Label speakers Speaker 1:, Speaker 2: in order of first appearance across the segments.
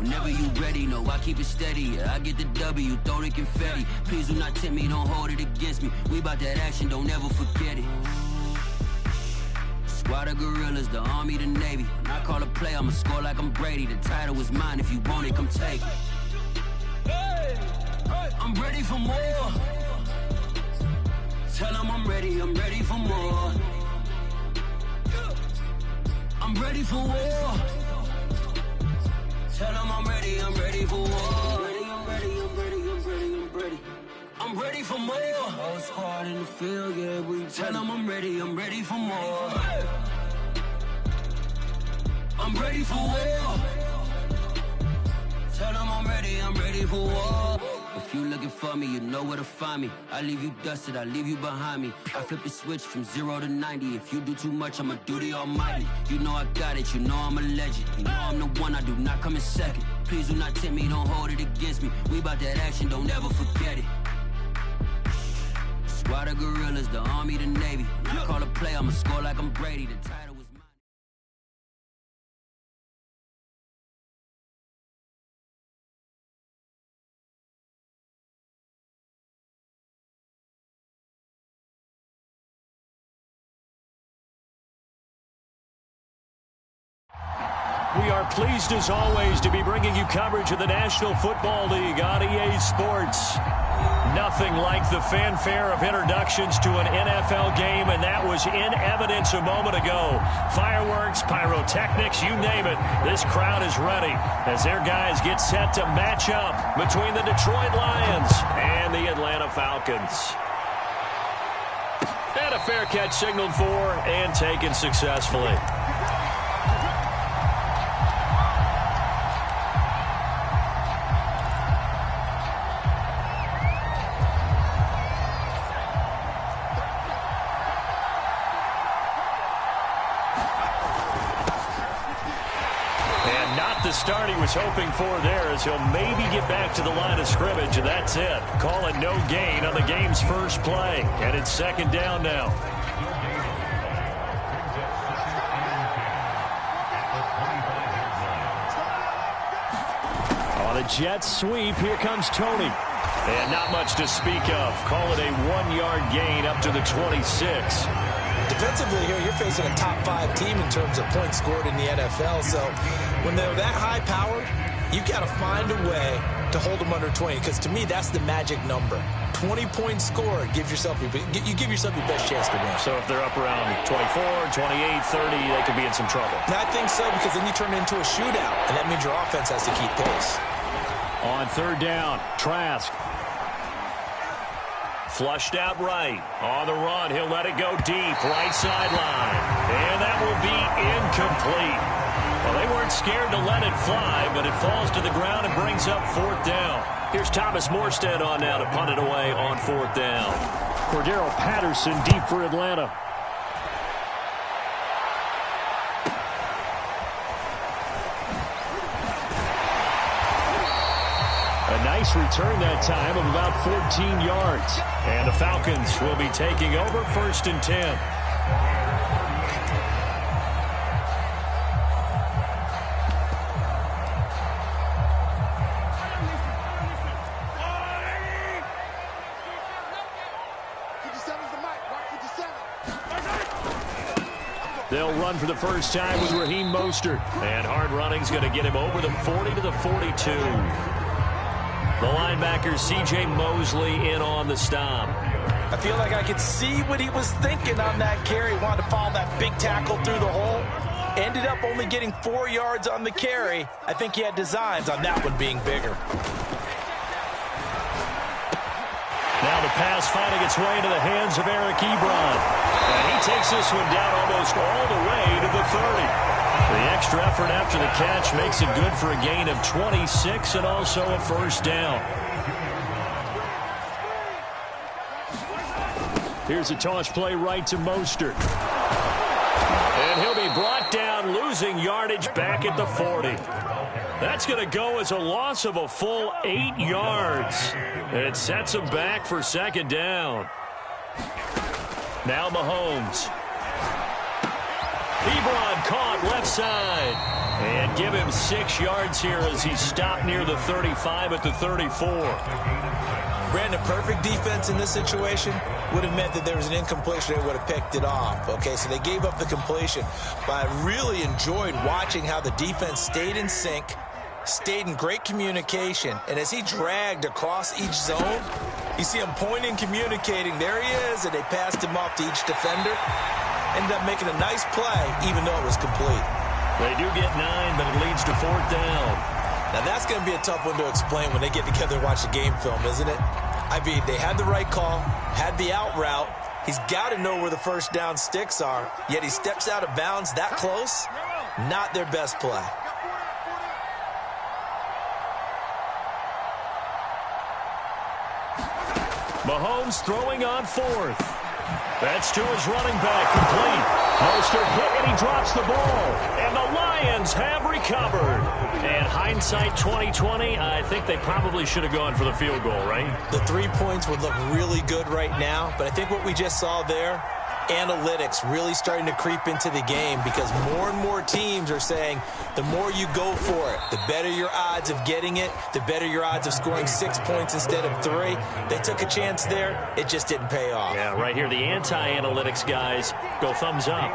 Speaker 1: Whenever you ready, no, I keep it steady. Yeah, I get the W, throw the confetti. Please do not tempt me, don't hold it against me. We bout that action, don't ever forget it. Squad of gorillas, the Army, the Navy. When I call a play, I'ma score like I'm Brady. The title is mine, if you want it, come take it. I'm ready for more. Tell them I'm ready for more. I'm ready for war. Tell them I'm ready for war. I'm ready for more. Whole squad in the field, yeah, we tell them I'm ready for more. I'm ready for war. Tell them I'm ready for war. If you looking for me, you know where to find me. I leave you dusted, I leave you behind me. I flip the switch from 0 to 90. If you do too much, I'ma do the almighty. You know I got it, you know I'm a legend. You know I'm the one, I do not come in second. Please do not tempt me, don't hold it against me. We bout that action, don't ever forget it. Squad of gorillas, the Army, the Navy. When I call a play, I'ma score like I'm Brady. The title is mine.
Speaker 2: We are pleased as always to be bringing you coverage of the National Football League on EA Sports. Nothing like the fanfare of introductions to an NFL game, and that was in evidence a moment ago. Fireworks, pyrotechnics, you name it. This crowd is ready as their guys get set to match up between the Detroit Lions and the Atlanta Falcons. And a fair catch signaled for and taken successfully. Start he was hoping for there as he'll maybe get back to the line of scrimmage, and that's it. Call it no gain on the game's first play, and it's second down now. On a jet sweep, here comes Tony. And not much to speak of. Call it a 1-yard gain up to the 26.
Speaker 3: Defensively here, you're facing a top 5 team in terms of points scored in the NFL. So when they're that high powered, you've got to find a way to hold them under 20. Because to me, that's the magic number. 20-point score, you give yourself your best chance to win.
Speaker 2: So if they're up around 24, 28, 30, they could be in some trouble.
Speaker 3: And I think so, because then you turn it into a shootout, and that means your offense has to keep pace.
Speaker 2: On third down, Trask. Flushed out right. On the run, he'll let it go deep. Right sideline. And that will be incomplete. Well, they weren't scared to let it fly, but it falls to the ground and brings up fourth down. Here's Thomas Morstead on now to punt it away on fourth down. Cordero Patterson deep for Atlanta. A nice return that time of about 14 yards. And the Falcons will be taking over first and 10. They'll run for the first time with Raheem Mostert. And hard running's going to get him over the 40 to the 42. The linebacker, C.J. Mosley, in on the stop.
Speaker 3: I feel like I could see what he was thinking on that carry. Wanted to follow that big tackle through the hole. Ended up only getting 4 yards on the carry. I think he had designs on that one being bigger.
Speaker 2: Now the pass finding its way into the hands of Eric Ebron. And he takes this one down almost all the way to the 30. The extra effort after the catch makes it good for a gain of 26 and also a first down. Here's a toss play right to Mostert. And he'll be brought down, losing yardage back at the 40. That's going to go as a loss of a full 8 yards. And it sets him back for second down. Now Mahomes. Ebron caught left side. And give him 6 yards here as he stopped near the 35 at the 34.
Speaker 3: Brandon, perfect defense in this situation would have meant that there was an incompletion. They would have picked it off. Okay, so they gave up the completion. But I really enjoyed watching how the defense stayed in sync, stayed in great communication, and as he dragged across each zone, you see him pointing, communicating. There he is, and they passed him off to each defender. Ended up making a nice play, even though it was complete.
Speaker 2: They do get 9, but it leads to 4th down.
Speaker 3: Now, that's going to be a tough one to explain when they get together and watch the game film, isn't it? I mean, they had the right call, had the out route. He's got to know where the first down sticks are, yet he steps out of bounds that close. Not their best play.
Speaker 2: Mahomes throwing on 4th. That's to his running back, complete. Mostert hit, and he drops the ball. And the Lions have recovered. And hindsight 2020, I think they probably should have gone for the field goal, right?
Speaker 3: The 3 points would look really good right now, but I think what we just saw there, analytics really starting to creep into the game because more and more teams are saying the more you go for it, the better your odds of getting it, the better your odds of scoring 6 points instead of 3. They took a chance there. It just didn't pay off.
Speaker 2: Yeah, right here, the anti-analytics guys go thumbs up.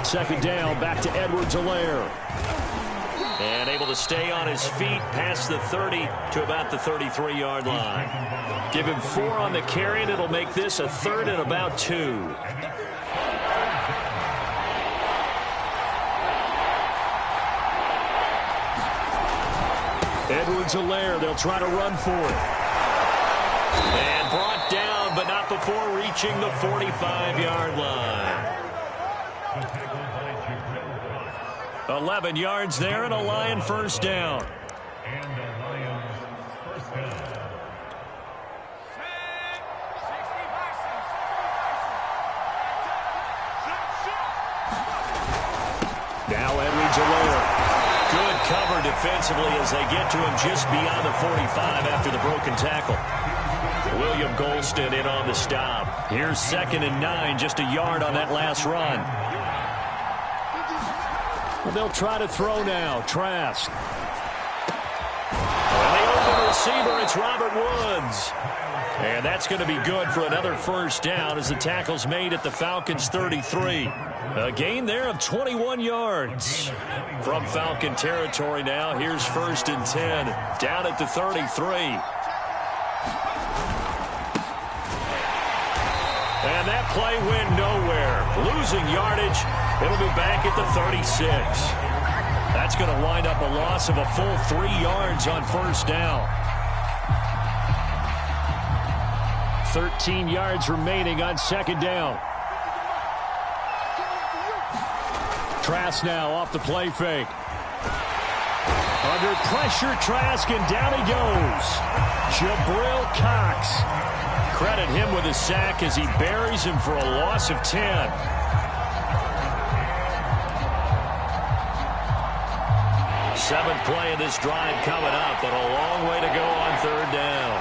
Speaker 2: 2nd down, back to Edwards-Helaire. And able to stay on his feet past the 30 to about the 33-yard line. Give him 4 on the carry, and it'll make this a 3rd and about 2. Edwards-Helaire, they'll try to run for it. And brought down, but not before reaching the 45-yard line. 11 yards there and a Lion first down. Now Edwards-Helaire. Good cover defensively as they get to him just beyond the 45 after the broken tackle. William Golston in on the stop. Here's 2nd and 9, just a yard on that last run. Well, they'll try to throw now. Trask. And the open receiver, it's Robert Woods. And that's going to be good for another first down as the tackle's made at the Falcons' 33. A gain there of 21 yards. From Falcon territory now, here's 1st and 10. Down at the 33. And that play went nowhere. Losing yardage. It'll be back at the 36. That's going to wind up a loss of a full 3 yards on first down. 13 yards remaining on 2nd down. Trask now off the play fake. Under pressure, Trask, and down he goes. Jabril Cox. Credit him with a sack as he buries him for a loss of 10. Seventh play of this drive coming up, but a long way to go on 3rd down.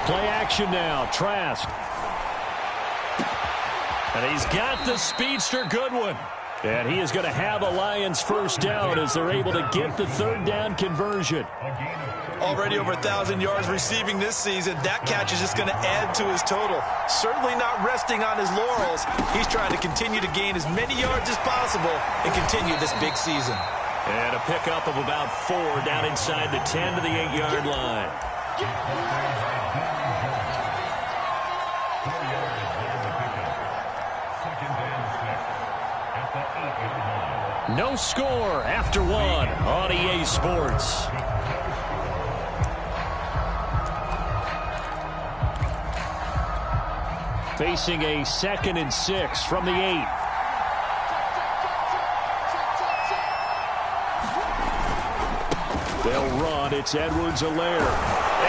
Speaker 2: Play action now, Trask. And he's got the speedster Goodwin. And he is going to have a Lions first down as they're able to get the 3rd down conversion.
Speaker 3: Already over 1,000 yards receiving this season. That catch is just going to add to his total. Certainly not resting on his laurels. He's trying to continue to gain as many yards as possible and continue this big season.
Speaker 2: And a pickup of about 4 down inside the 10 to the 8-yard line. No score after 1 on EA Sports. Facing a 2nd and 6 from the 8. They'll run. It's Edwards-Helaire.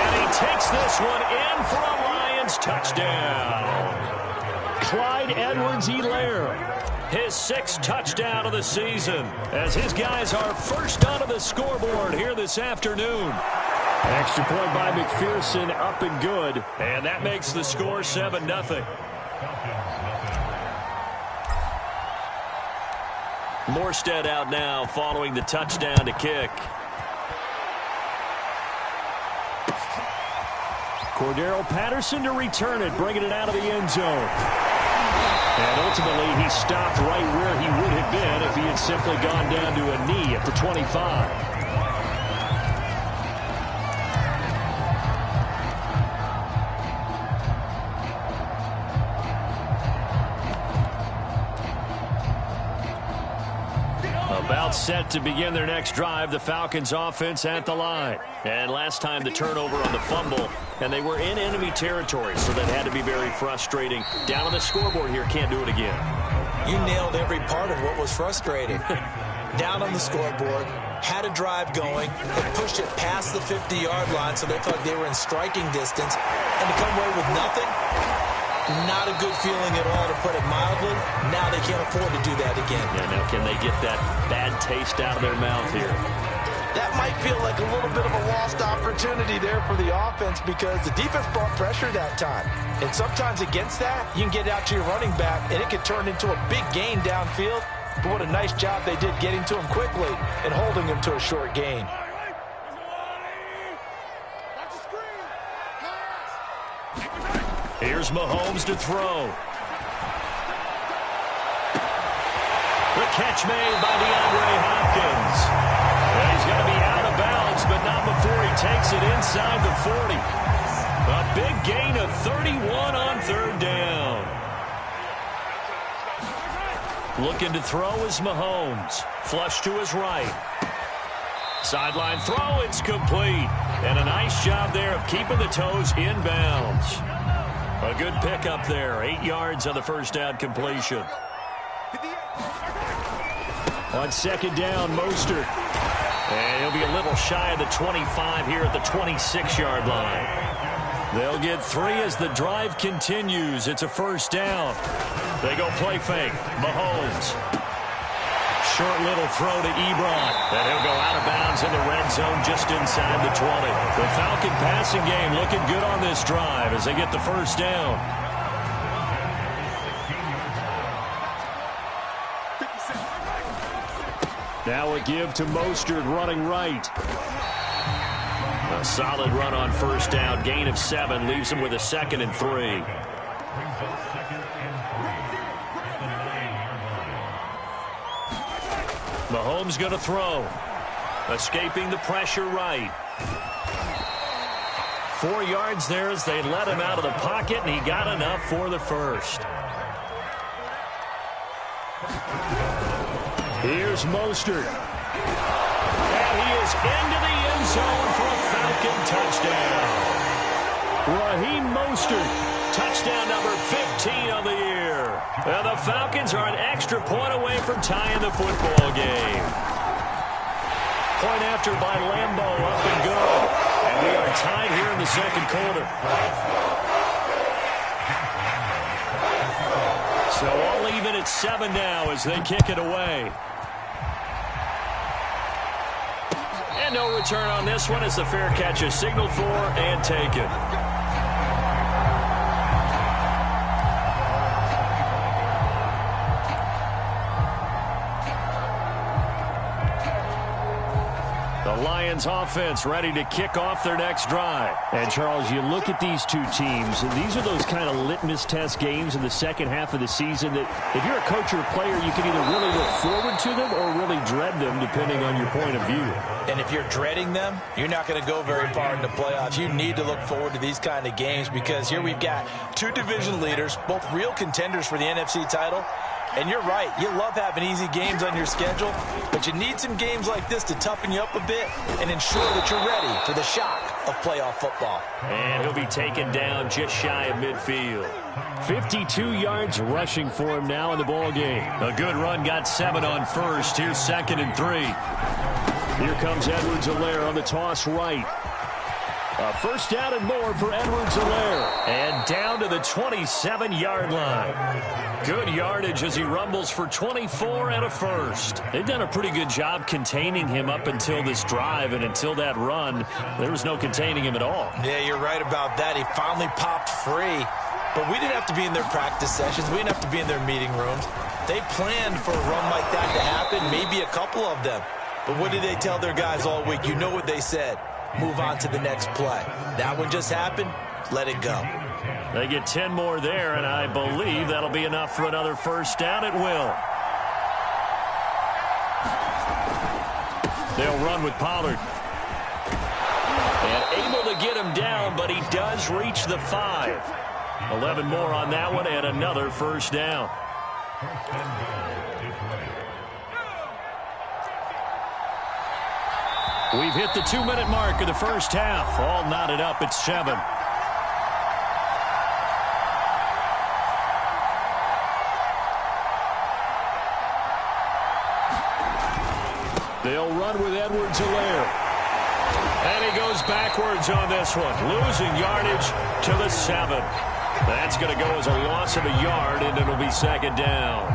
Speaker 2: And he takes this one in for a Lions touchdown. Clyde Edwards-Helaire. His 6th touchdown of the season as his guys are first onto the scoreboard here this afternoon. Extra point by McPherson, up and good. And that makes the score 7-0. Morstead out now following the touchdown to kick. Cordero Patterson to return it, bringing it out of the end zone. And ultimately, he stopped right where he would have been if he had simply gone down to a knee at the 25. About set to begin their next drive, the Falcons offense at the line. And last time the turnover on the fumble, and they were in enemy territory, so that had to be very frustrating. Down on the scoreboard here, can't do it again.
Speaker 3: You nailed every part of what was frustrating. Down on the scoreboard, had a drive going, and pushed it past the 50-yard line so they felt they were in striking distance, and to come away with nothing, not a good feeling at all, to put it mildly. Now they can't afford to do that again.
Speaker 2: Yeah, now can they get that bad taste out of their mouth here?
Speaker 3: That might feel like a little bit of a lost opportunity there for the offense, because the defense brought pressure that time. And sometimes against that, you can get out to your running back, and it could turn into a big gain downfield. But what a nice job they did getting to him quickly and holding him to a short gain.
Speaker 2: Here's Mahomes to throw. The catch made by DeAndre Hopkins. And he's going to be out of bounds, but not before he takes it inside the 40. A big gain of 31 on third down. Looking to throw is Mahomes. Flush to his right. Sideline throw, it's complete. And a nice job there of keeping the toes inbounds. A good pickup there. 8 yards on the first down completion. On second down, Mostert. And he'll be a little shy of the 25 here at the 26-yard line. They'll get 3 as the drive continues. It's a first down. They go play fake. Mahomes. Short little throw to Ebron. And he'll go out of bounds in the red zone just inside the 20. The Falcon passing game looking good on this drive as they get the first down. Now a give to Mostert running right. A solid run on first down. Gain of 7 leaves him with a 2nd and 3. Mahomes going to throw. Escaping the pressure right. 4 yards there as they let him out of the pocket, and he got enough for the first. Here's Mostert. And he is into the end zone for a Falcon touchdown. Raheem Mostert, touchdown number 15 on the year. And the Falcons are an extra point away from tying the football game. Point after by Lambeau, up and good. And we are tied here in the second quarter. So all even at 7 now as they kick it away. And no return on this one as the fair catch is signaled for and taken. The Lions offense ready to kick off their next drive. And, Charles, you look at these two teams, and these are those kind of litmus test games in the second half of the season that if you're a coach or a player, you can either really look forward to them or really dread them, depending on your point of view.
Speaker 3: And if you're dreading them, you're not going to go very far in the playoffs. You need to look forward to these kind of games because here we've got 2 division leaders, both real contenders for the NFC title. And you're right, you love having easy games on your schedule, but you need some games like this to toughen you up a bit and ensure that you're ready for the shock of playoff football.
Speaker 2: And he'll be taken down just shy of midfield. 52 yards rushing for him now in the ball game. A good run, got 7 on first. Here's 2nd and 3. Here comes Edwards-Helaire on the toss right. A first down and more for Edwards-Helaire. And down to the 27-yard line. Good yardage as he rumbles for 24 and a first. They've done a pretty good job containing him up until this drive, and until that run, there was no containing him at all.
Speaker 3: Yeah, you're right about that. He finally popped free. But we didn't have to be in their practice sessions. We didn't have to be in their meeting rooms. They planned for a run like that to happen, maybe a couple of them. But what did they tell their guys all week? You know what they said. Move on to the next play. That one just happened. Let it go.
Speaker 2: They get 10 more there, and I believe that'll be enough for another first down. It will. They'll run with Pollard. And able to get him down, but he does reach the 5. 11 more on that one, and another first down. We've hit the 2-minute mark of the first half. All knotted up at 7. They'll run with Edwards-Helaire. And he goes backwards on this one, losing yardage to the 7. That's going to go as a loss of a yard, and it'll be second down.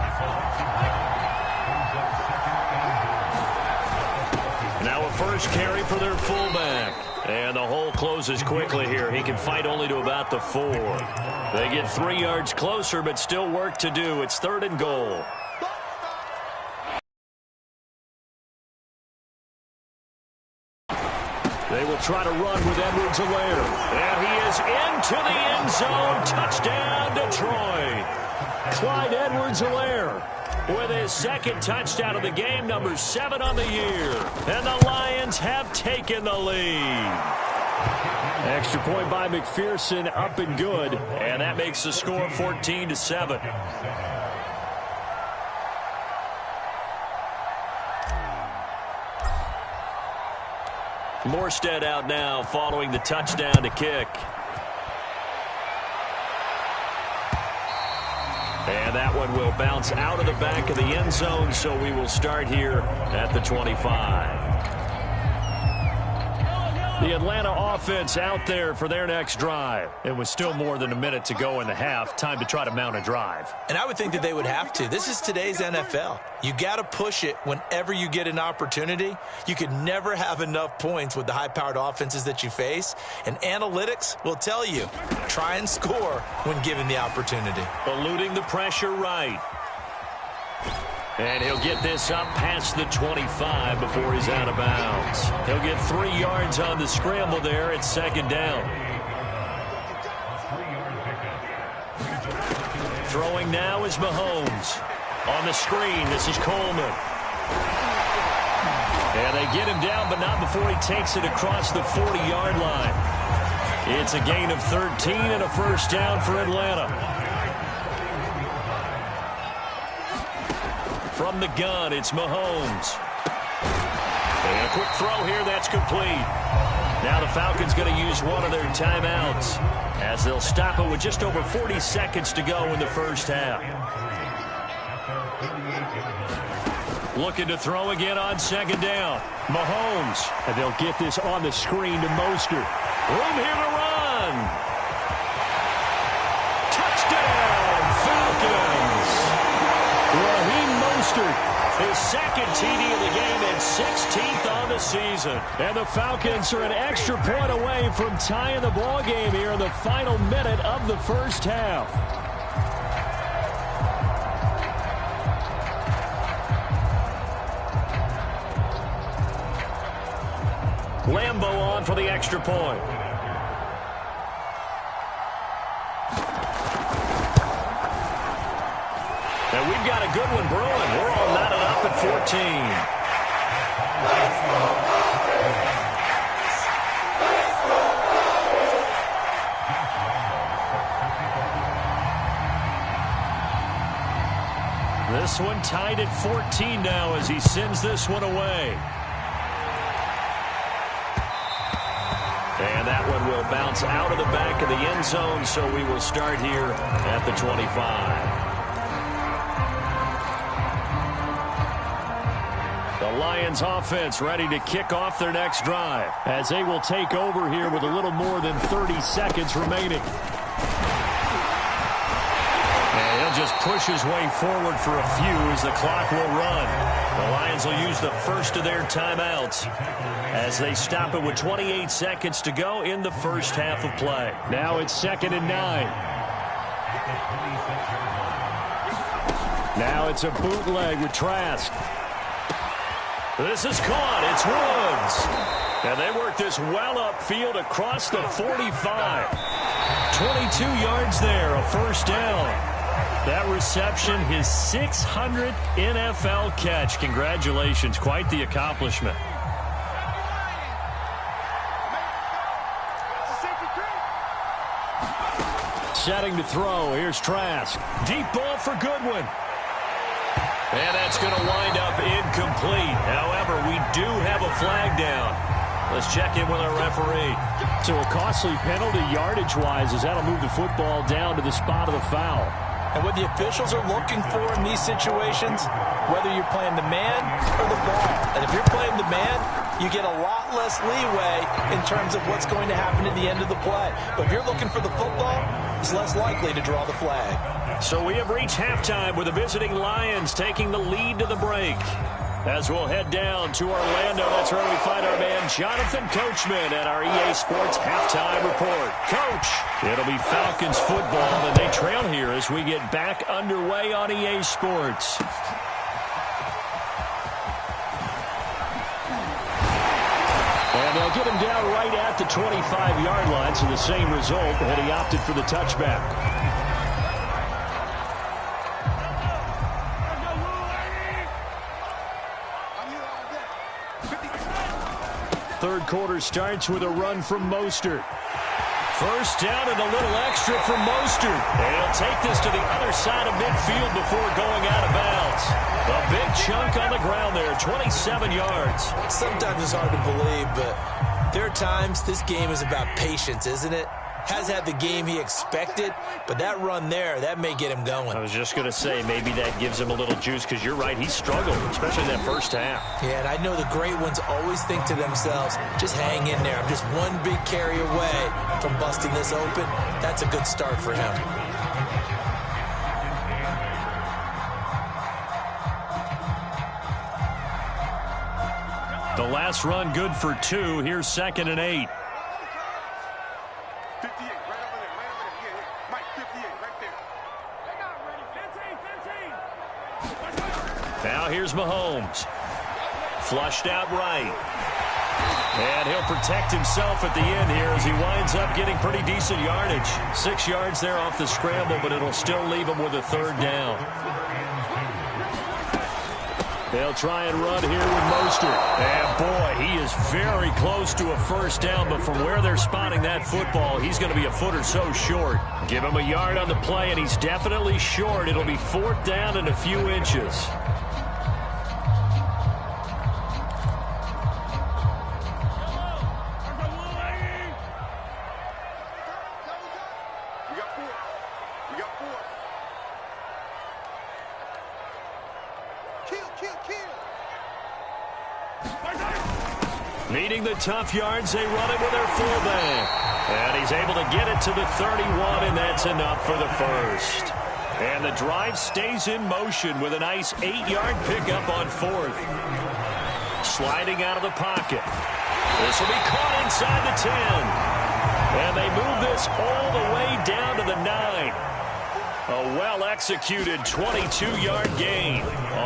Speaker 2: Now a first carry for their fullback. And the hole closes quickly here. He can fight only to about the 4. They get 3 yards closer, but still work to do. It's 3rd and goal. They will try to run with Edwards-Helaire. And he is into the end zone. Touchdown, Detroit. Clyde Edwards-Helaire with his second touchdown of the game, number 7 on the year. And the Lions have taken the lead. Extra point by McPherson, up and good. And that makes the score 14-7. Morstead out now following the touchdown to kick. And that one will bounce out of the back of the end zone, so we will start here at the 25. The Atlanta offense out there for their next drive. It was still more than a minute to go in the half. Time to try to mount a drive.
Speaker 3: And I would think that they would have to. This is today's NFL. You got to push it whenever you get an opportunity. You could never have enough points with the high-powered offenses that you face. And analytics will tell you, try and score when given the opportunity.
Speaker 2: Eluding the pressure right. And he'll get this up past the 25 before he's out of bounds. He'll get 3 yards on the scramble there. It's second down. Throwing now is Mahomes. On the screen, this is Coleman. And they get him down, but not before he takes it across the 40-yard line. It's a gain of 13 and a first down for Atlanta. From the gun, it's Mahomes. And a quick throw here, that's complete. Now the Falcons going to use one of their timeouts as they'll stop it with just over 40 seconds to go in the first half. Looking to throw again on second down. Mahomes. And they'll get this on the screen to Mostert. Room here to run. Touchdown, Falcons. Raheem Mostert, his second TD of the game and 16th on the season. And the Falcons are an extra point away from tying the ball game here in the final minute of the first half. Lambeau on for the extra point. And we've got a good one brewing. We're all knotted up at 14. This one tied at 14 now as he sends this one away. And that one will bounce out of the back of the end zone, so we will start here at the 25. The The Lions offense ready to kick off their next drive as they will take over here with a little more than 30 seconds remaining. And he'll just push his way forward for a few as the clock will run. The Lions will use the first of their timeouts as they stop it with 28 seconds to go in the first half of play. Now it's 2nd and 9. Now it's a bootleg with Trask. This is caught. It's Woods. And they work this well upfield across the 45. 22 yards there, a first down. That reception, his 600th NFL catch. Congratulations. Quite the accomplishment. Setting to throw. Here's Trask. Deep ball for Goodwin. And that's going to wind up incomplete. However, we do have a flag down. Let's check in with our referee. So a costly penalty yardage-wise as that'll move the football down to the spot of the foul.
Speaker 3: And what the officials are looking for in these situations, whether you're playing the man or the ball. And if you're playing the man, you get a lot less leeway in terms of what's going to happen at the end of the play. But if you're looking for the football, it's less likely to draw the flag.
Speaker 2: So we have reached halftime with the visiting Lions taking the lead to the break. As we'll head down to Orlando, that's where we find our man Jonathan Coachman at our EA Sports Halftime Report. Coach, it'll be Falcons football, and they trail here as we get back underway on EA Sports. And they'll get him down right at the 25-yard line, so the same result, and he opted for the touchback. Third quarter starts with a run from Mostert. First down and a little extra from Mostert. And he'll take this to the other side of midfield before going out of bounds. A big chunk on the ground there, 27 yards.
Speaker 3: Sometimes it's hard to believe, but there are times this game is about patience, isn't it? Has had the game he expected, but that run there, that may get him going.
Speaker 2: I was just going to say, maybe that gives him a little juice, because you're right, he struggled, especially in that first half.
Speaker 3: Yeah, and I know the great ones always think to themselves, just hang in there. I'm just one big carry away from busting this open. That's a good start for him.
Speaker 2: The last run good for 2. Here's 2nd and 8. Now here's Mahomes. Flushed out right. And he'll protect himself at the end here as he winds up getting pretty decent yardage. 6 yards there off the scramble, but it'll still leave him with a third down. They'll try and run here with Mostert. And boy, he is very close to a first down, but from where they're spotting that football, he's going to be a foot or so short. Give him a yard on the play, and he's definitely short. It'll be 4th down and a few inches. Needing the tough yards, they run it with their fullback. And he's able to get it to the 31, and that's enough for the first. And the drive stays in motion with a nice 8-yard pickup on 4th. Sliding out of the pocket. This will be caught inside the 10. And they move this all the way down to the 9. A well-executed 22-yard gain.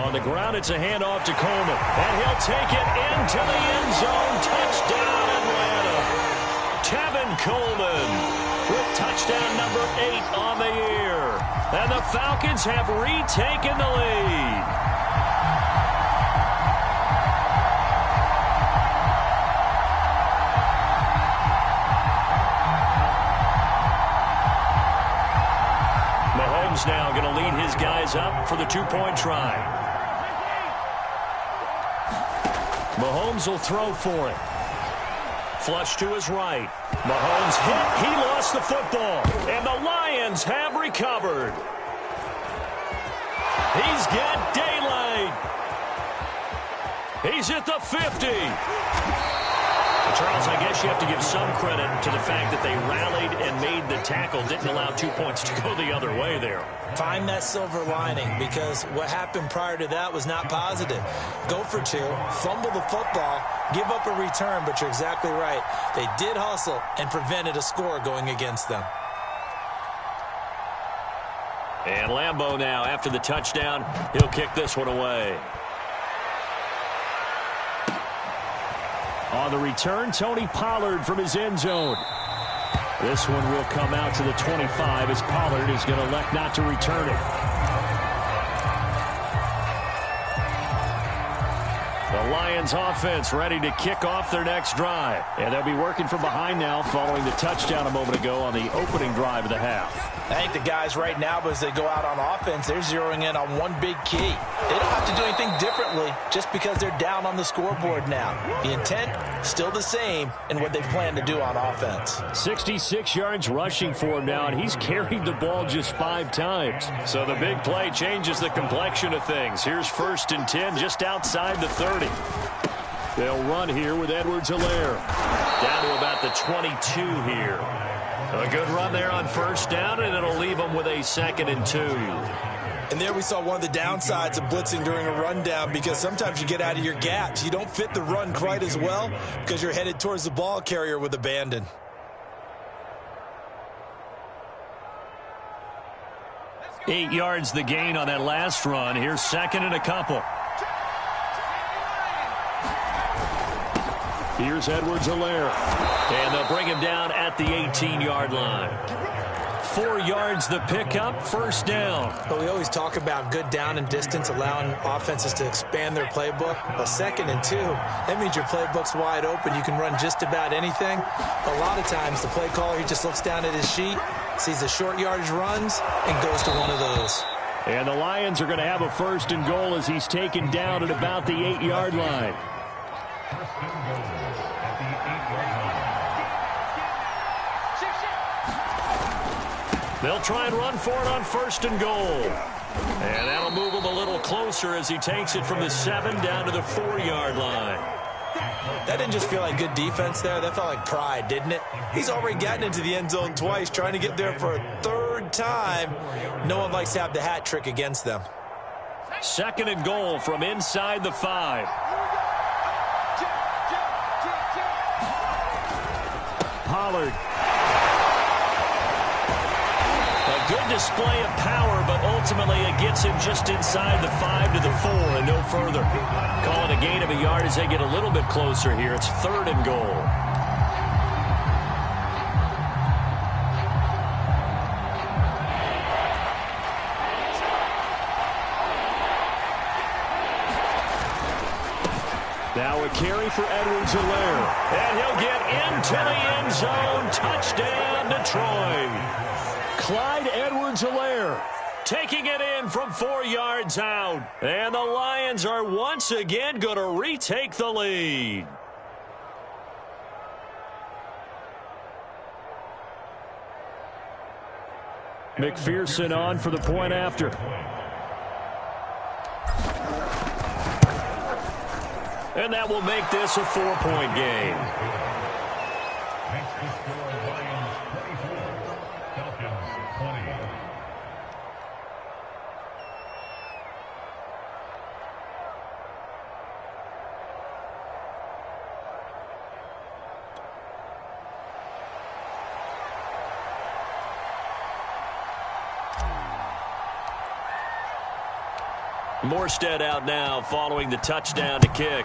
Speaker 2: On the ground, it's a handoff to Coleman. And he'll take it into the end zone. Touchdown, Atlanta. Tevin Coleman with touchdown number 8 on the year. And the Falcons have retaken the lead. Now going to lead his guys up for the 2-point try. Mahomes will throw for it. Flush to his right. Mahomes hit. He lost the football. And the Lions have recovered. He's got daylight. He's at the 50. Charles, I guess you have to give some credit to the fact that they rallied and made the tackle, didn't allow 2 points to go the other way there.
Speaker 3: Find that silver lining, because what happened prior to that was not positive. Go for 2, fumble the football, give up a return, but you're exactly right. They did hustle and prevented a score going against them.
Speaker 2: And Lambeau now, after the touchdown, he'll kick this one away. On the return, Tony Pollard from his end zone. This one will come out to the 25 as Pollard is going to elect not to return it. The Lions offense ready to kick off their next drive. And they'll be working from behind now following the touchdown a moment ago on the opening drive of the half.
Speaker 3: I think the guys right now, as they go out on offense, they're zeroing in on one big key. They don't have to do anything differently just because they're down on the scoreboard now. The intent, still the same in what they plan to do on offense.
Speaker 2: 66 yards rushing for him now, and he's carried the ball just 5 times. So the big play changes the complexion of things. Here's 1st and 10 just outside the 30. They'll run here with Edwards-Helaire. Down to about the 22 here. A good run there on 1st down, and it'll leave them with a 2nd and 2.
Speaker 3: And there we saw one of the downsides of blitzing during a rundown, because sometimes you get out of your gaps. You don't fit the run quite as well because you're headed towards the ball carrier with abandon.
Speaker 2: Eight yards the gain on that last run. Here's 2nd and a couple. Here's Edwards-Helaire. And they'll bring him down at the 18-yard line. 4 yards the pickup, 1st down.
Speaker 3: But we always talk about good down and distance, allowing offenses to expand their playbook. Well, 2nd and 2, that means your playbook's wide open. You can run just about anything. A lot of times the play caller, he just looks down at his sheet, sees the short yardage runs, and goes to one of those.
Speaker 2: And the Lions are going to have a 1st and goal as he's taken down at about the 8-yard line. They'll try and run for it on 1st and goal. And that'll move him a little closer as he takes it from the 7 down to the 4-yard line.
Speaker 3: That didn't just feel like good defense there. That felt like pride, didn't it? He's already gotten into the end zone twice, trying to get there for a 3rd time. No one likes to have the hat trick against them.
Speaker 2: 2nd and goal from inside the 5. Pollard. A good display of power, but ultimately it gets him just inside the 5 to the 4 and no further. Call it a gain of a yard as they get a little bit closer here. It's 3rd and goal. Now a carry for Edwards-Helaire. And he'll get into the end zone. Touchdown, Detroit. Clyde Edwards-Helaire taking it in from 4 yards out. And the Lions are once again going to retake the lead. McPherson on for the point after. And that will make this a 4-point game. Morstead out now following the touchdown to kick.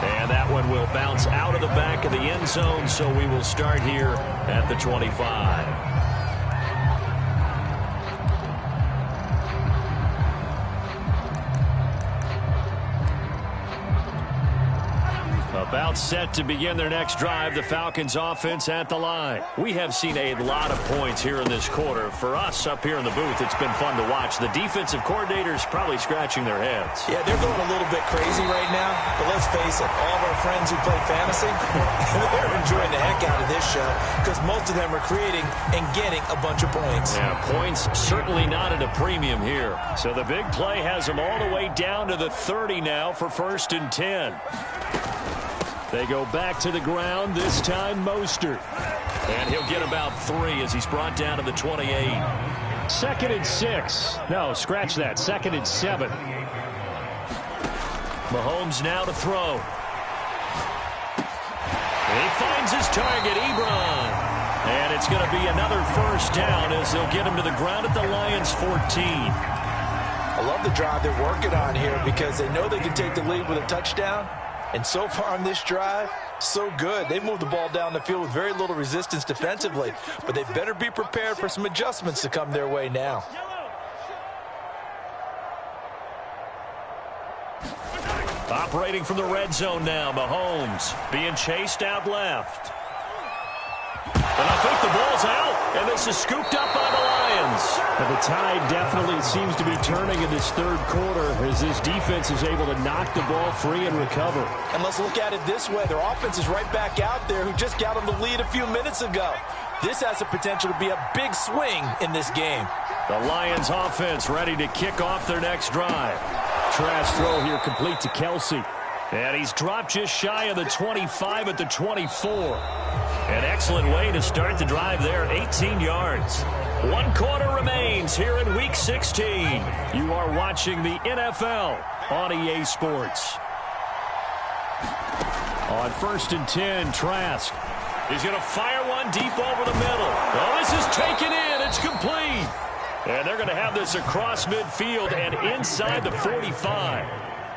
Speaker 2: And that one will bounce out of the back of the end zone, so we will start here at the 25. A About set to begin their next drive, the Falcons offense at the line. We have seen a lot of points here in this quarter. For us up here in the booth, it's been fun to watch. The defensive coordinators probably scratching their heads.
Speaker 3: Yeah, they're going a little bit crazy right now, but let's face it, all of our friends who play fantasy, they're enjoying the heck out of this show because most of them are creating and getting a bunch of points.
Speaker 2: Yeah, points certainly not at a premium here. So the big play has them all the way down to the 30 now for 1st and 10. They go back to the ground, this time Mostert. And he'll get about 3 as he's brought down to the 28. 2nd and 6. No, scratch that. 2nd and 7. Mahomes now to throw. And he finds his target, Ebron. And it's going to be another 1st down as they'll get him to the ground at the Lions' 14.
Speaker 3: I love the drive they're working on here because they know they can take the lead with a touchdown. And so far on this drive, so good. They moved the ball down the field with very little resistance defensively, but they better be prepared for some adjustments to come their way now.
Speaker 2: Operating from the red zone now, Mahomes being chased out left. And I think the ball's out, and this is scooped up by the Lions.
Speaker 4: And the tide definitely seems to be turning in this 3rd quarter as this defense is able to knock the ball free and recover.
Speaker 3: And let's look at it this way. Their offense is right back out there who just got them the lead a few minutes ago. This has the potential to be a big swing in this game.
Speaker 2: The Lions offense ready to kick off their next drive.
Speaker 4: Trash throw here complete to Kelsey.
Speaker 2: And he's dropped just shy of the 25 at the 24. An excellent way to start the drive there, 18 yards. 1 quarter remains here in Week 16. You are watching the NFL on EA Sports.
Speaker 4: On 1st and 10, Trask.
Speaker 2: He's going to fire one deep over the middle. Oh, this is taken in. It's complete. And they're going to have this across midfield and inside the 45.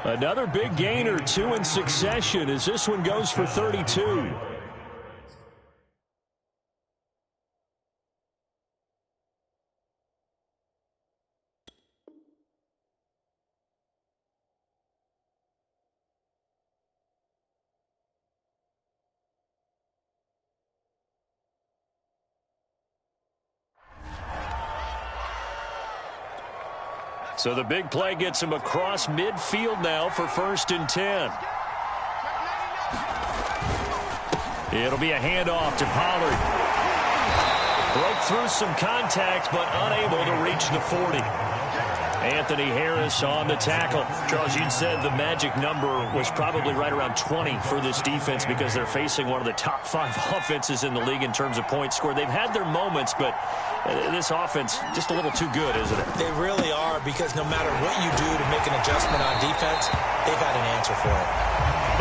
Speaker 4: Another big gain or 2 in succession as this one goes for 32.
Speaker 2: So the big play gets him across midfield now for 1st and 10. It'll be a handoff to Pollard. Broke through some contact, but unable to reach the 40. Anthony Harris on the tackle. Charles, you'd said the magic number was probably right around 20 for this defense because they're facing one of the top 5 offenses in the league in terms of points scored. They've had their moments, but this offense just a little too good, isn't it?
Speaker 3: They really are because no matter what you do to make an adjustment on defense, they've got an answer for it.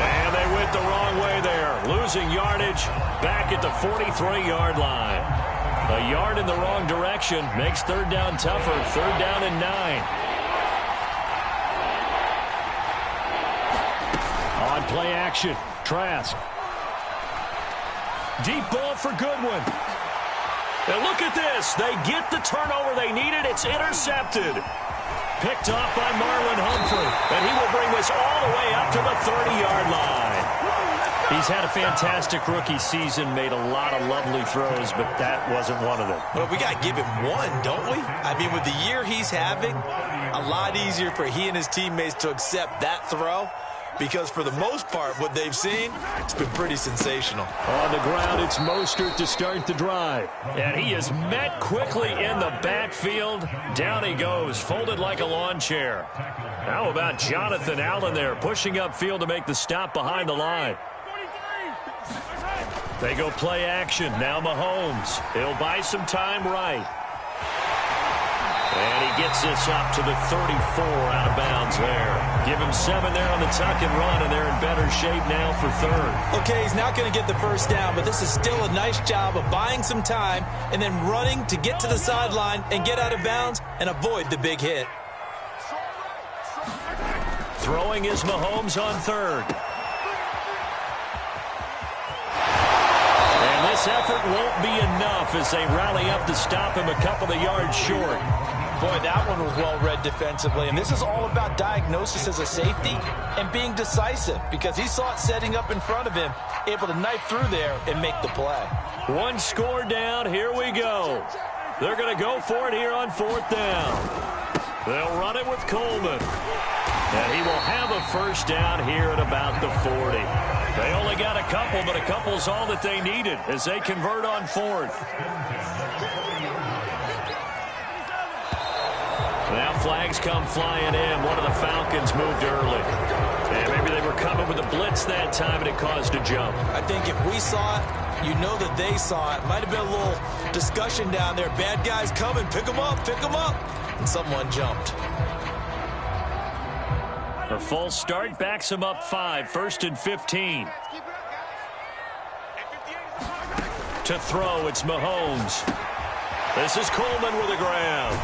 Speaker 2: And they went the wrong way there. Losing yardage back at the 43-yard line. A yard in the wrong direction makes 3rd down tougher. 3rd down and 9.
Speaker 4: On play action, Trask.
Speaker 2: Deep ball for Goodwin. And look at this. They get the turnover they needed. It's intercepted. Picked off by Marlon Humphrey. And he will bring this all the way up to the 30-yard line. He's had a fantastic rookie season, made a lot of lovely throws, but that wasn't one of them.
Speaker 3: Well, we got to give him one, don't we? I mean, with the year he's having, a lot easier for he and his teammates to accept that throw because for the most part, what they've seen, it's been pretty sensational.
Speaker 4: On the ground, it's Mostert to start the drive.
Speaker 2: And he is met quickly in the backfield. Down he goes, folded like a lawn chair. How about Jonathan Allen there, pushing upfield to make the stop behind the line? They go play action. Now Mahomes. He'll buy some time right. And he gets this up to the 34 out of bounds there. Give him 7 there on the tuck and run, and they're in better shape now for 3rd.
Speaker 3: Okay, he's not going to get the 1st down, but this is still a nice job of buying some time and then running to get to the sideline and get out of bounds and avoid the big hit.
Speaker 2: Throwing is Mahomes on 3rd. This effort won't be enough as they rally up to stop him a couple of yards short.
Speaker 3: Boy, that one was well read defensively. And this is all about diagnosis as a safety and being decisive, because he saw it setting up in front of him, able to knife through there and make the play.
Speaker 2: One score down. Here we go. They're going to go for it here on 4th down. They'll run it with Coleman. And he will have a first down here at about the 40. They only got a couple, but a couple's all that they needed as they convert on 4th. Now flags come flying in. One of the Falcons moved early. And maybe they were coming with a blitz that time, and it caused a jump.
Speaker 3: I think if we saw it, you know that they saw it. Might have been a little discussion down there. Bad guys coming. Pick them up. Pick them up. And someone jumped.
Speaker 2: A false start backs him up 5. 1st and 15. To throw, it's Mahomes. This is Coleman with a grab.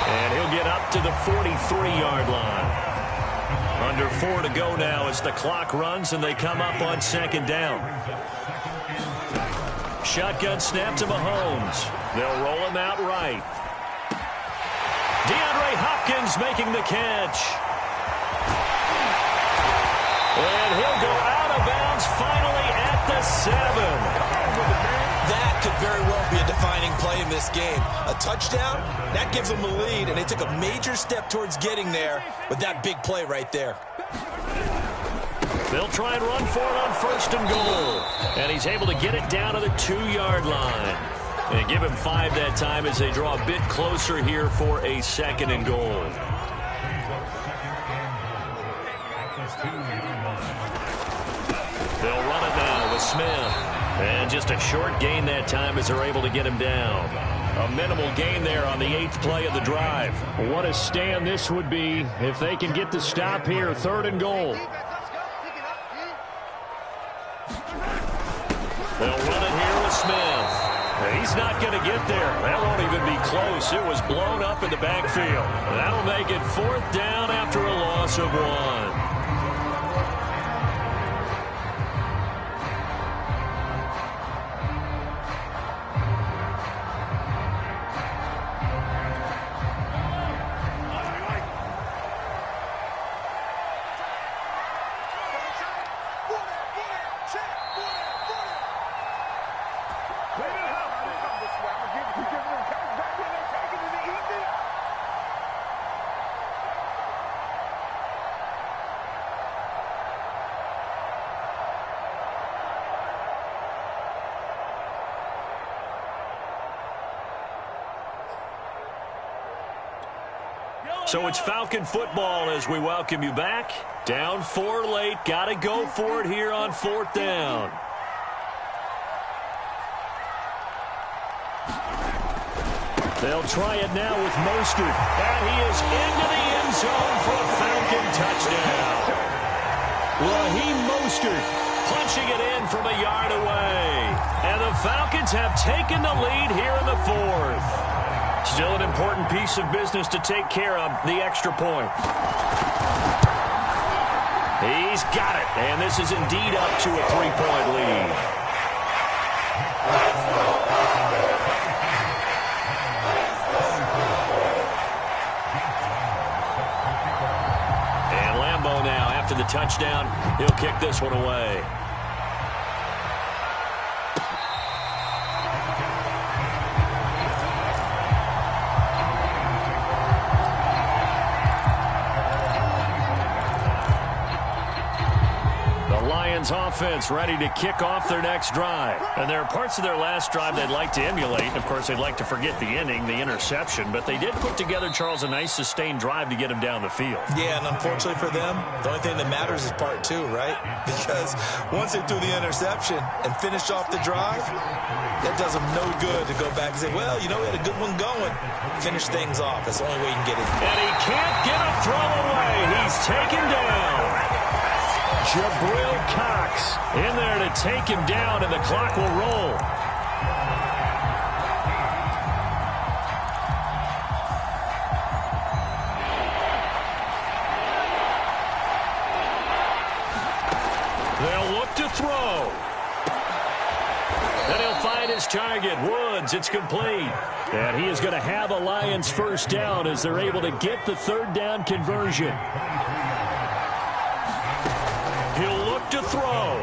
Speaker 2: And he'll get up to the 43-yard line. Under 4 to go now as the clock runs and they come up on 2nd down. Shotgun snap to Mahomes. They'll roll him out right. DeAndre Hopkins making the catch. And he'll go out of bounds finally at the 7.
Speaker 3: That could very well be a defining play in this game. A touchdown, that gives them a lead, and they took a major step towards getting there with that big play right there.
Speaker 2: They'll try and run for it on 1st and goal. And he's able to get it down to the 2-yard line. And give him 5 that time as they draw a bit closer here for a 2nd and goal. They'll run it now with Smith. And just a short gain that time as they're able to get him down. A minimal gain there on the 8th play of the drive.
Speaker 4: What a stand this would be if they can get the stop here. 3rd and goal.
Speaker 2: They'll run it here with Smith. He's not going to get there. That won't even be close. It was blown up in the backfield. That'll make it 4th down after a loss of 1. So it's Falcon football as we welcome you back. Down 4 late. Got to go for it here on 4th down.
Speaker 4: They'll try it now with Mostert.
Speaker 2: And he is into the end zone for a Falcon touchdown.
Speaker 4: Raheem Mostert
Speaker 2: punching it in from a yard away. And the Falcons have taken the lead here in the 4th. Still an important piece of business to take care of, the extra point. He's got it, and this is indeed up to a 3-point lead. And Lambeau now, after the touchdown, he'll kick this one away. Offense ready to kick off their next drive. And there are parts of their last drive they'd like to emulate. Of course, they'd like to forget the inning, the interception, but they did put together, Charles, a nice sustained drive to get him down the field.
Speaker 3: Yeah, and unfortunately for them, the only thing that matters is part 2, right? Because once they threw the interception and finished off the drive, that does them no good to go back and say, well, you know, we had a good one going. Finish things off. That's the only way you can get it.
Speaker 2: And he can't get a throw away. He's taken down.
Speaker 4: Jabril Cox
Speaker 2: in there to take him down, and the clock will roll. They'll look to throw. And he'll find his target, Woods. It's complete.
Speaker 4: And he is going to have a Lions first down as they're able to get the third down conversion.
Speaker 2: He'll look to throw.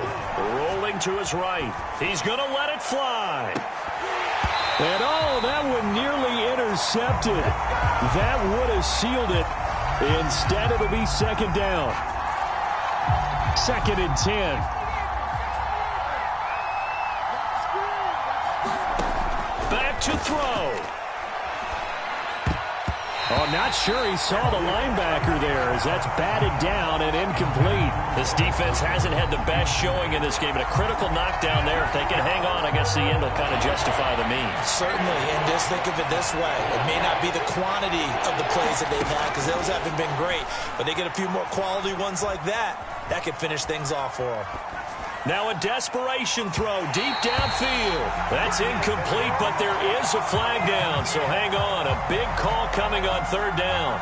Speaker 2: Rolling to his right. He's going to let it fly.
Speaker 4: And that one nearly intercepted. That would have sealed it. Instead, it'll be second down. 2nd and 10.
Speaker 2: Back to throw.
Speaker 4: Oh, not sure he saw the linebacker there as that's batted down and incomplete.
Speaker 2: This defense hasn't had the best showing in this game, but a critical knockdown there. If they can hang on, I guess the end will kind of justify the means.
Speaker 3: Certainly, and just think of it this way. It may not be the quantity of the plays that they've had because those haven't been great, but they get a few more quality ones like that. That could finish things off for them.
Speaker 2: Now a desperation throw deep downfield. That's incomplete, but there is a flag down, so hang on. A big call coming on third down.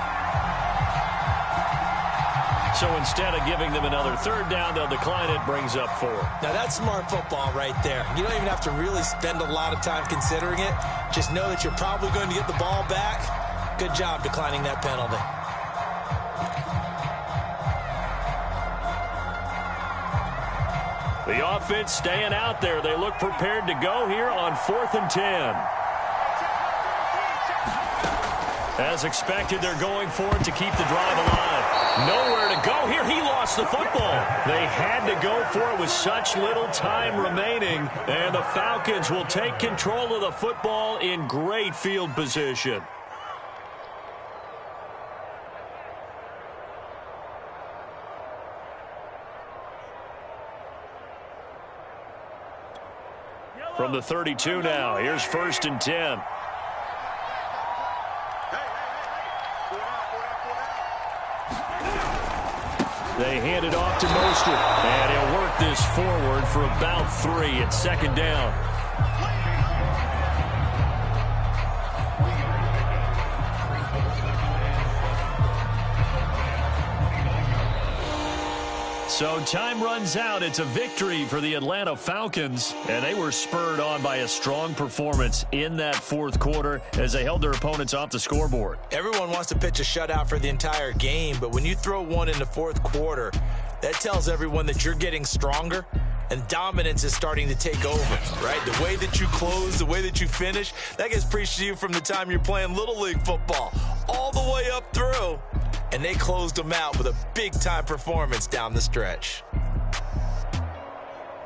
Speaker 2: So instead of giving them another third down, they'll decline it, brings up 4.
Speaker 3: Now that's smart football right there. You don't even have to really spend a lot of time considering it. Just know that you're probably going to get the ball back. Good job declining that penalty.
Speaker 2: The offense staying out there. They look prepared to go here on 4th and 10. As expected, they're going for it to keep the drive alive. Nowhere to go here. He lost the football. They had to go for it with such little time remaining. And the Falcons will take control of the football in great field position. From the 32 now, here's 1st and 10.
Speaker 4: They hand it off to Mostert.
Speaker 2: And he'll work this forward for about 3. It's 2nd down. So time runs out. It's a victory for the Atlanta Falcons, and they were spurred on by a strong performance in that 4th quarter as they held their opponents off the scoreboard.
Speaker 3: Everyone wants to pitch a shutout for the entire game, but when you throw one in the 4th quarter, that tells everyone that you're getting stronger and dominance is starting to take over, right? The way that you close, the way that you finish, that gets preached to you from the time you're playing Little League football all the way up through. And they closed them out with a big-time performance down the stretch.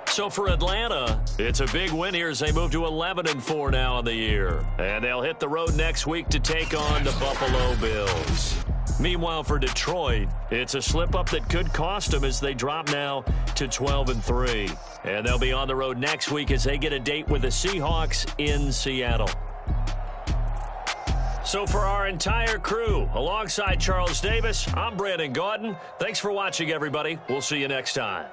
Speaker 2: So for Atlanta, it's a big win here as they move to 11-4 now on the year. And they'll hit the road next week to take on the Buffalo Bills. Meanwhile, for Detroit, it's a slip-up that could cost them as they drop now to 12-3. And they'll be on the road next week as they get a date with the Seahawks in Seattle. So for our entire crew, alongside Charles Davis, I'm Brandon Gaudin. Thanks for watching, everybody. We'll see you next time.